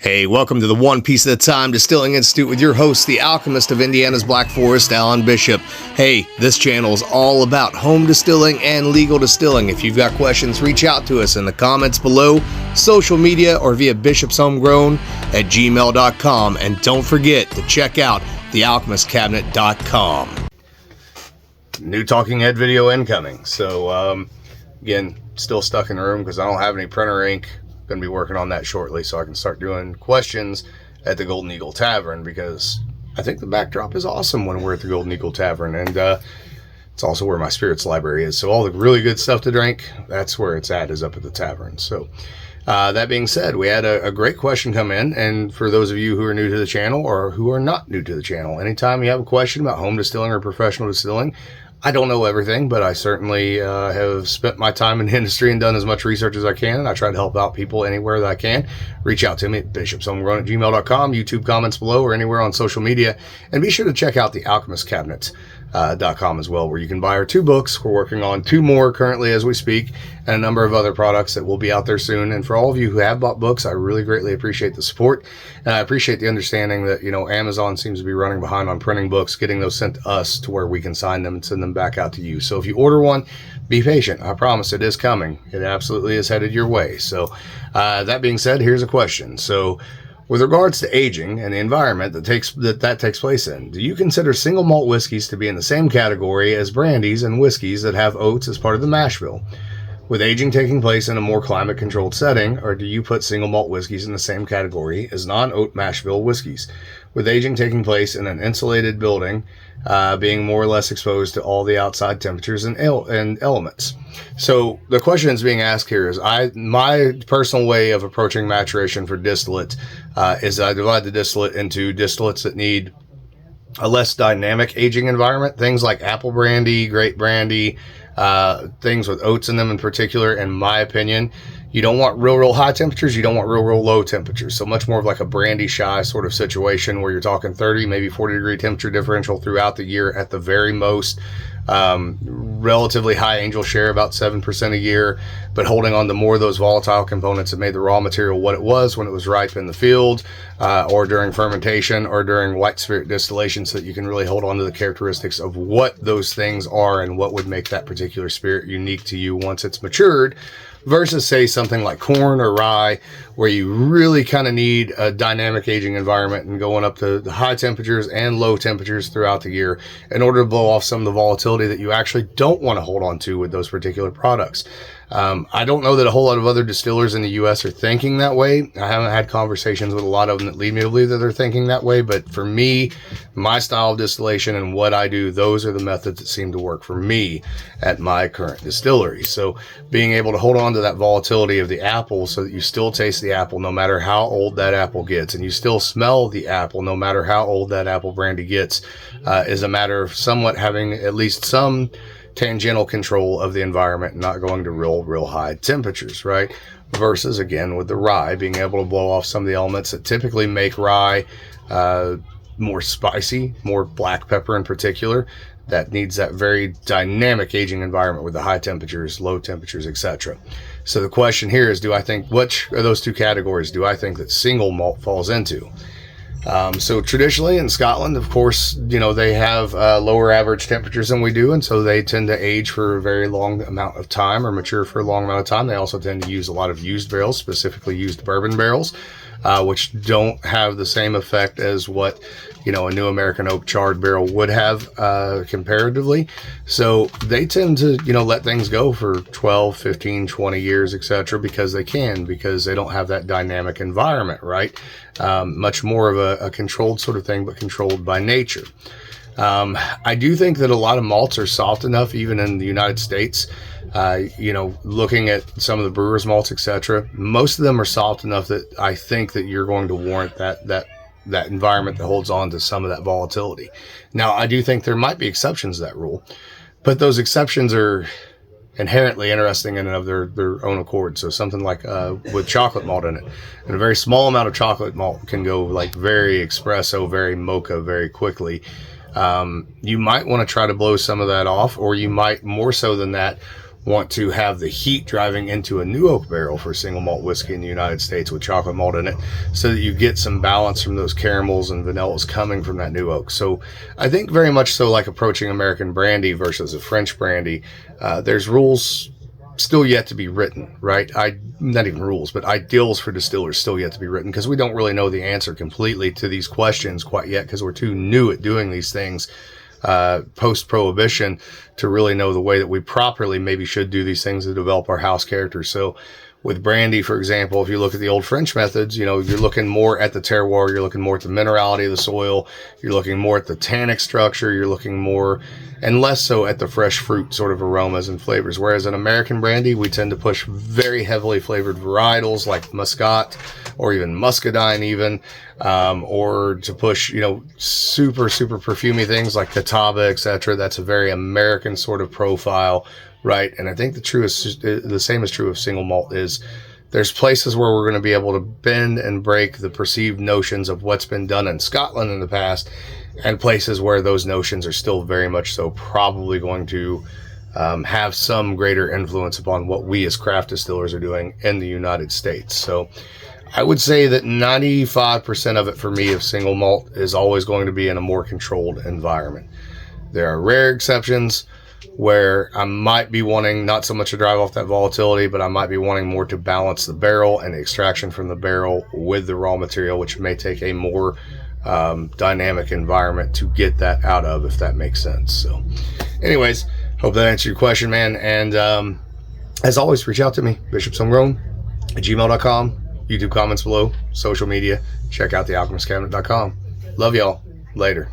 Hey, welcome to the One Piece at a Time Distilling Institute with your host, the alchemist of Indiana's Black Forest, Alan Bishop. Hey, this channel is all about home distilling and legal distilling. If you've got questions, reach out to us in the comments below, social media, or via bishopshomegrown@gmail.com. And don't forget to check out thealchemistcabinet.com. New talking head video incoming. So, again, still stuck in the room because I don't have any printer ink. Going to be working on that shortly so I can start doing questions at the Golden Eagle Tavern, because I think the backdrop is awesome when we're at the Golden Eagle Tavern, and it's also where my spirits library is. So all the really good stuff to drink, that's where it's at, is up at the tavern. So that being said, we had a great question come in, and for those of you who are new to the channel or who are not new to the channel, anytime you have a question about home distilling or professional distilling, I don't know everything, but I certainly have spent my time in the industry and done as much research as I can, and I try to help out people anywhere that I can. Reach out to me at bishopshomegrown@gmail.com, YouTube comments below, or anywhere on social media. And be sure to check out the alchemistcabinet.com as well, where you can buy our 2 books. We're working on 2 more currently as we speak, and a number of other products that will be out there soon. And for all of you who have bought books, I really greatly appreciate the support, and I appreciate the understanding that, you know, Amazon seems to be running behind on printing books, getting those sent to us to where we can sign them and send them back out to you. So if you order one, be patient. I promise it is coming. It absolutely is headed your way. So that being said, here's a question. So with regards to aging and the environment that takes place in, do you consider single malt whiskeys to be in the same category as brandies and whiskeys that have oats as part of the mash bill, with aging taking place in a more climate controlled setting? Or do you put single malt whiskeys in the same category as non-oat mash bill whiskeys, with aging taking place in an insulated building, being more or less exposed to all the outside temperatures and elements? So the question is being asked here is, my personal way of approaching maturation for distillate is I divide the distillate into distillates that need a less dynamic aging environment, things like apple brandy, grape brandy, things with oats in them in particular. In my opinion, you don't want real high temperatures. You don't want real low temperatures. So much more of like a brandy shy sort of situation, where you're talking 30, maybe 40 degree temperature differential throughout the year at the very most. Relatively high angel share, about 7% a year, but holding on to more of those volatile components that made the raw material what it was when it was ripe in the field, or during fermentation, or during white spirit distillation, so that you can really hold on to the characteristics of what those things are and what would make that particular spirit unique to you once it's matured, versus say something like corn or rye, where you really kind of need a dynamic aging environment and going up to the high temperatures and low temperatures throughout the year in order to blow off some of the volatility that you actually don't want to hold on to with those particular products. I don't know that a whole lot of other distillers in the U.S. are thinking that way. I haven't had conversations with a lot of them that lead me to believe that they're thinking that way. But for me, my style of distillation and what I do, those are the methods that seem to work for me at my current distillery. So being able to hold on to that volatility of the apple so that you still taste the apple no matter how old that apple gets, and you still smell the apple no matter how old that apple brandy gets, is a matter of somewhat having at least some tangential control of the environment and not going to real high temperatures, right? Versus, again, with the rye, being able to blow off some of the elements that typically make rye more spicy, more black pepper in particular, that needs that very dynamic aging environment with the high temperatures, low temperatures, etc. So the question here is, do I think, which of those 2 categories do I think that single malt falls into? So traditionally in Scotland, of course, you know, they have lower average temperatures than we do, and so they tend to age for a very long amount of time, or mature for a long amount of time. They also tend to use a lot of used barrels, specifically used bourbon barrels, which don't have the same effect as what, you know, a new American oak charred barrel would have comparatively. So they tend to, you know, let things go for 12, 15, 20 years, etc., because they don't have that dynamic environment, right? Much more of a controlled sort of thing, but controlled by nature. I do think that a lot of malts are soft enough, even in the United States. You know, looking at some of the brewers' malts, etc., most of them are soft enough that I think that you're going to warrant that environment that holds on to some of that volatility. Now, I do think there might be exceptions to that rule, but those exceptions are inherently interesting in and of their own accord. So something like with chocolate malt in it, and a very small amount of chocolate malt can go like very espresso, very mocha, very quickly. You might want to try to blow some of that off, or you might, more so than that, want to have the heat driving into a new oak barrel for single malt whiskey in the United States with chocolate malt in it, so that you get some balance from those caramels and vanillas coming from that new oak. So I think very much so like approaching American brandy versus a French brandy, there's rules still yet to be written, right? Not even rules, but ideals for distillers still yet to be written, because we don't really know the answer completely to these questions quite yet, because we're too new at doing these things post-prohibition to really know the way that we properly maybe should do these things to develop our house character. So with brandy, for example, if you look at the old French methods, you know, you're looking more at the terroir, you're looking more at the minerality of the soil, you're looking more at the tannic structure, you're looking more and less so at the fresh fruit sort of aromas and flavors. Whereas in American brandy, we tend to push very heavily flavored varietals like Muscat or even Muscadine even, or to push, you know, super perfumey things like Catawba, etc. That's a very American sort of profile, right? And I think the same is true of single malt. Is there's places where we're going to be able to bend and break the perceived notions of what's been done in Scotland in the past, and places where those notions are still very much so probably going to have some greater influence upon what we as craft distillers are doing in the United States. So I would say that 95% of it for me of single malt is always going to be in a more controlled environment. There are rare exceptions where I might be wanting not so much to drive off that volatility, but I might be wanting more to balance the barrel and the extraction from the barrel with the raw material, which may take a more dynamic environment to get that out of, if that makes sense. So anyways, hope that answered your question, man. And as always, reach out to me, bishopshomegrown@gmail.com, YouTube comments below, social media. Check out thealchemistcabinet.com. Love y'all. Later.